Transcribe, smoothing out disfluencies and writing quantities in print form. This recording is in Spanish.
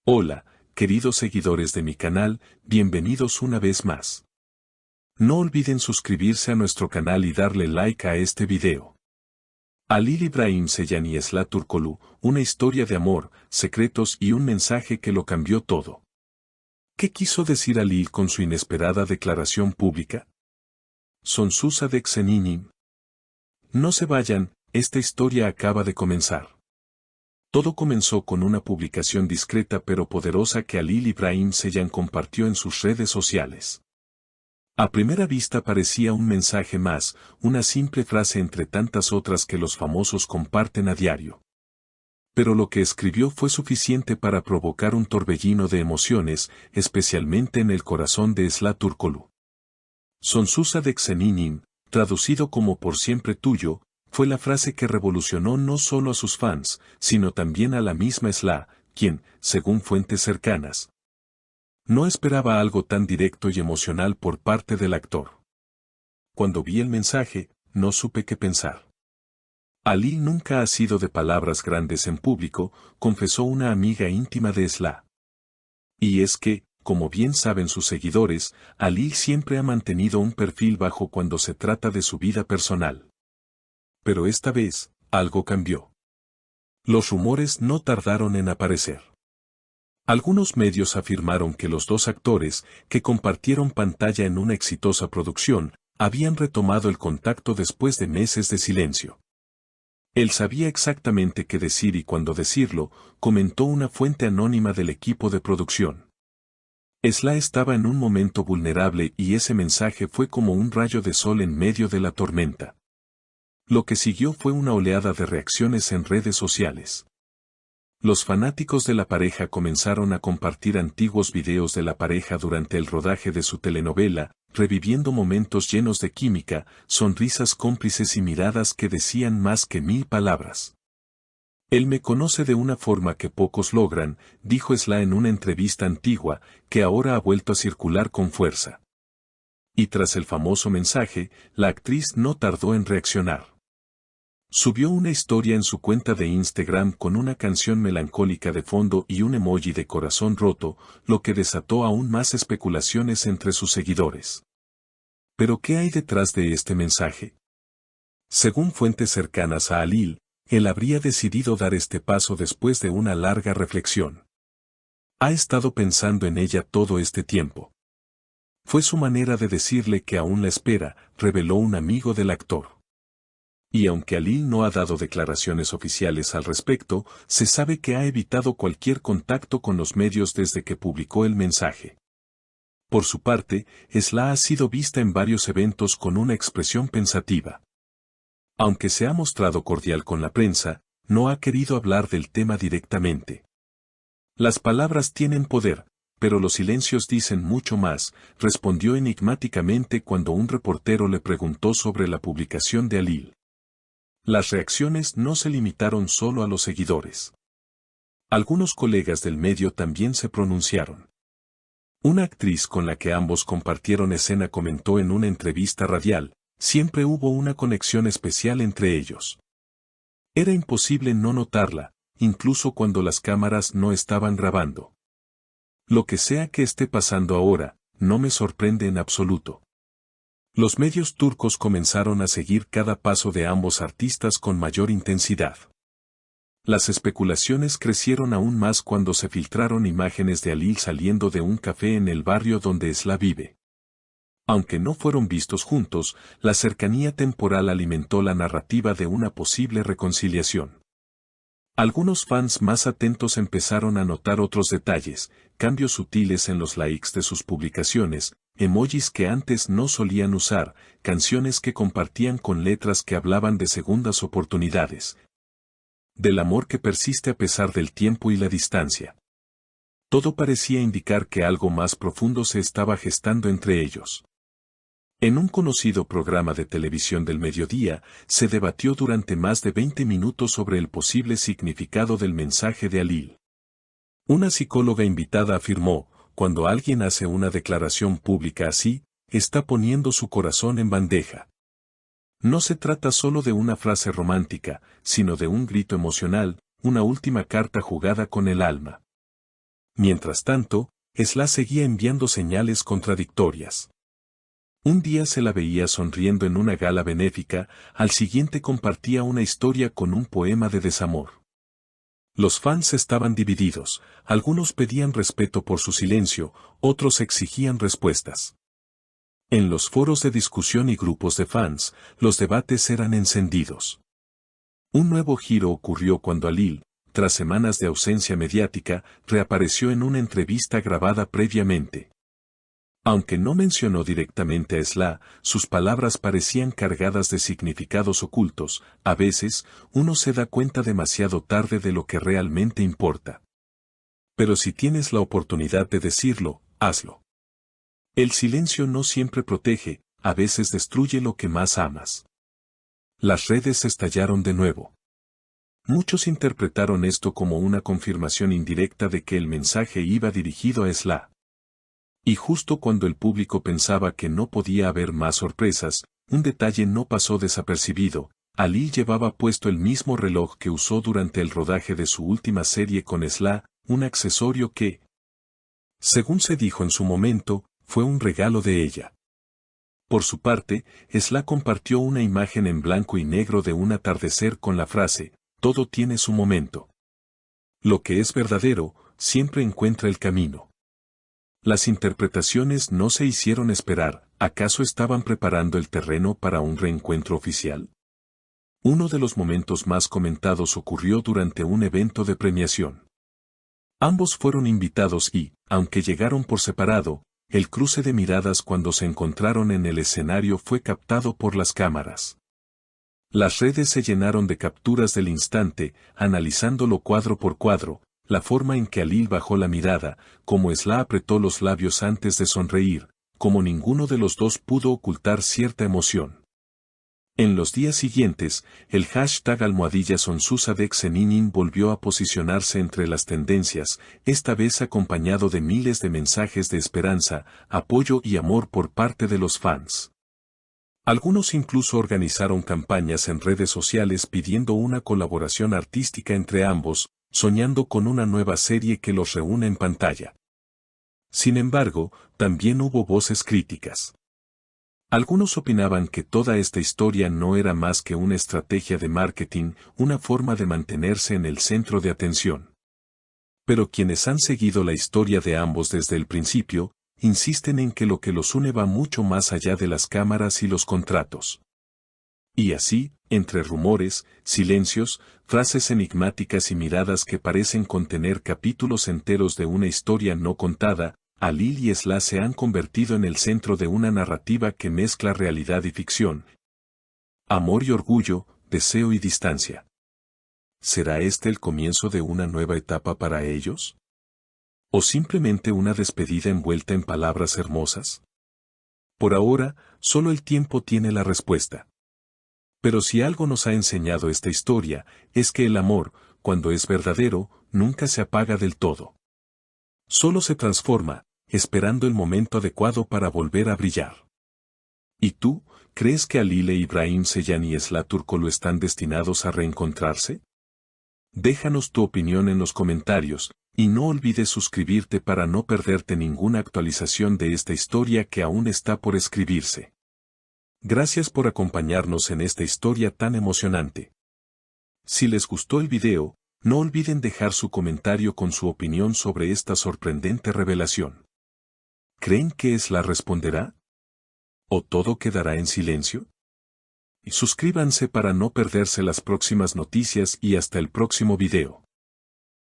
Hola, queridos seguidores de mi canal, bienvenidos una vez más. No olviden suscribirse a nuestro canal y darle like a este video. Halil İbrahim Ceylan y Esla Turkoglu, una historia de amor, secretos y un mensaje que lo cambió todo. ¿Qué quiso decir Halil con su inesperada declaración pública? Sonsusa de Xeninim. No se vayan, esta historia acaba de comenzar. Todo comenzó con una publicación discreta pero poderosa que Halil İbrahim Ceylan compartió en sus redes sociales. A primera vista parecía un mensaje más, una simple frase entre tantas otras que los famosos comparten a diario. Pero lo que escribió fue suficiente para provocar un torbellino de emociones, especialmente en el corazón de Esla Turkoglu. Sonsusa de Xeninim, traducido como por siempre tuyo, fue la frase que revolucionó no solo a sus fans, sino también a la misma Esla, quien, según fuentes cercanas, no esperaba algo tan directo y emocional por parte del actor. Cuando vi el mensaje, no supe qué pensar. Halil nunca ha sido de palabras grandes en público, confesó una amiga íntima de Esla. Y es que, como bien saben sus seguidores, Halil siempre ha mantenido un perfil bajo cuando se trata de su vida personal. Pero esta vez, algo cambió. Los rumores no tardaron en aparecer. Algunos medios afirmaron que los dos actores, que compartieron pantalla en una exitosa producción, habían retomado el contacto después de meses de silencio. Él sabía exactamente qué decir y cuándo decirlo, comentó una fuente anónima del equipo de producción. Esla estaba en un momento vulnerable y ese mensaje fue como un rayo de sol en medio de la tormenta. Lo que siguió fue una oleada de reacciones en redes sociales. Los fanáticos de la pareja comenzaron a compartir antiguos videos de la pareja durante el rodaje de su telenovela, reviviendo momentos llenos de química, sonrisas cómplices y miradas que decían más que 1000 palabras. Él me conoce de una forma que pocos logran, dijo Esla en una entrevista antigua, que ahora ha vuelto a circular con fuerza. Y tras el famoso mensaje, la actriz no tardó en reaccionar. Subió una historia en su cuenta de Instagram con una canción melancólica de fondo y un emoji de corazón roto, lo que desató aún más especulaciones entre sus seguidores. ¿Pero qué hay detrás de este mensaje? Según fuentes cercanas a Halil, él habría decidido dar este paso después de una larga reflexión. Ha estado pensando en ella todo este tiempo. Fue su manera de decirle que aún la espera, reveló un amigo del actor. Y aunque Halil no ha dado declaraciones oficiales al respecto, se sabe que ha evitado cualquier contacto con los medios desde que publicó el mensaje. Por su parte, Esla ha sido vista en varios eventos con una expresión pensativa. Aunque se ha mostrado cordial con la prensa, no ha querido hablar del tema directamente. Las palabras tienen poder, pero los silencios dicen mucho más, respondió enigmáticamente cuando un reportero le preguntó sobre la publicación de Halil. Las reacciones no se limitaron solo a los seguidores. Algunos colegas del medio también se pronunciaron. Una actriz con la que ambos compartieron escena comentó en una entrevista radial, siempre hubo una conexión especial entre ellos. Era imposible no notarla, incluso cuando las cámaras no estaban grabando. Lo que sea que esté pasando ahora, no me sorprende en absoluto. Los medios turcos comenzaron a seguir cada paso de ambos artistas con mayor intensidad. Las especulaciones crecieron aún más cuando se filtraron imágenes de Halil saliendo de un café en el barrio donde Esla vive. Aunque no fueron vistos juntos, la cercanía temporal alimentó la narrativa de una posible reconciliación. Algunos fans más atentos empezaron a notar otros detalles, cambios sutiles en los likes de sus publicaciones, emojis que antes no solían usar, canciones que compartían con letras que hablaban de segundas oportunidades. Del amor que persiste a pesar del tiempo y la distancia. Todo parecía indicar que algo más profundo se estaba gestando entre ellos. En un conocido programa de televisión del mediodía, se debatió durante más de 20 minutos sobre el posible significado del mensaje de Halil. Una psicóloga invitada afirmó, cuando alguien hace una declaración pública así, está poniendo su corazón en bandeja. No se trata solo de una frase romántica, sino de un grito emocional, una última carta jugada con el alma. Mientras tanto, Esla seguía enviando señales contradictorias. Un día se la veía sonriendo en una gala benéfica, al siguiente compartía una historia con un poema de desamor. Los fans estaban divididos, algunos pedían respeto por su silencio, otros exigían respuestas. En los foros de discusión y grupos de fans, los debates eran encendidos. Un nuevo giro ocurrió cuando Alil, tras semanas de ausencia mediática, reapareció en una entrevista grabada previamente. Aunque no mencionó directamente a Esla, sus palabras parecían cargadas de significados ocultos. A veces, uno se da cuenta demasiado tarde de lo que realmente importa. Pero si tienes la oportunidad de decirlo, hazlo. El silencio no siempre protege, a veces destruye lo que más amas. Las redes estallaron de nuevo. Muchos interpretaron esto como una confirmación indirecta de que el mensaje iba dirigido a Esla. Y justo cuando el público pensaba que no podía haber más sorpresas, un detalle no pasó desapercibido. Alil llevaba puesto el mismo reloj que usó durante el rodaje de su última serie con Esla, un accesorio que, según se dijo en su momento, fue un regalo de ella. Por su parte, Esla compartió una imagen en blanco y negro de un atardecer con la frase, todo tiene su momento. Lo que es verdadero, siempre encuentra el camino. Las interpretaciones no se hicieron esperar, ¿acaso estaban preparando el terreno para un reencuentro oficial? Uno de los momentos más comentados ocurrió durante un evento de premiación. Ambos fueron invitados y, aunque llegaron por separado, el cruce de miradas cuando se encontraron en el escenario fue captado por las cámaras. Las redes se llenaron de capturas del instante, analizándolo cuadro por cuadro, la forma en que Alil bajó la mirada, cómo Esla apretó los labios antes de sonreír, como ninguno de los dos pudo ocultar cierta emoción. En los días siguientes, el hashtag #SonsusaDexeninin volvió a posicionarse entre las tendencias, esta vez acompañado de miles de mensajes de esperanza, apoyo y amor por parte de los fans. Algunos incluso organizaron campañas en redes sociales pidiendo una colaboración artística entre ambos, soñando con una nueva serie que los reúne en pantalla. Sin embargo, también hubo voces críticas. Algunos opinaban que toda esta historia no era más que una estrategia de marketing, una forma de mantenerse en el centro de atención. Pero quienes han seguido la historia de ambos desde el principio, insisten en que lo que los une va mucho más allá de las cámaras y los contratos. Y así, entre rumores, silencios, frases enigmáticas y miradas que parecen contener capítulos enteros de una historia no contada, Alil y Esla se han convertido en el centro de una narrativa que mezcla realidad y ficción. Amor y orgullo, deseo y distancia. ¿Será este el comienzo de una nueva etapa para ellos? ¿O simplemente una despedida envuelta en palabras hermosas? Por ahora, solo el tiempo tiene la respuesta. Pero si algo nos ha enseñado esta historia, es que el amor, cuando es verdadero, nunca se apaga del todo. Solo se transforma, esperando el momento adecuado para volver a brillar. ¿Y tú, crees que Alil e Ibrahim Ceyhan y Esla Turkoglu están destinados a reencontrarse? Déjanos tu opinión en los comentarios, y no olvides suscribirte para no perderte ninguna actualización de esta historia que aún está por escribirse. Gracias por acompañarnos en esta historia tan emocionante. Si les gustó el video, no olviden dejar su comentario con su opinión sobre esta sorprendente revelación. ¿Creen que Esla responderá? ¿O todo quedará en silencio? Y suscríbanse para no perderse las próximas noticias y hasta el próximo video.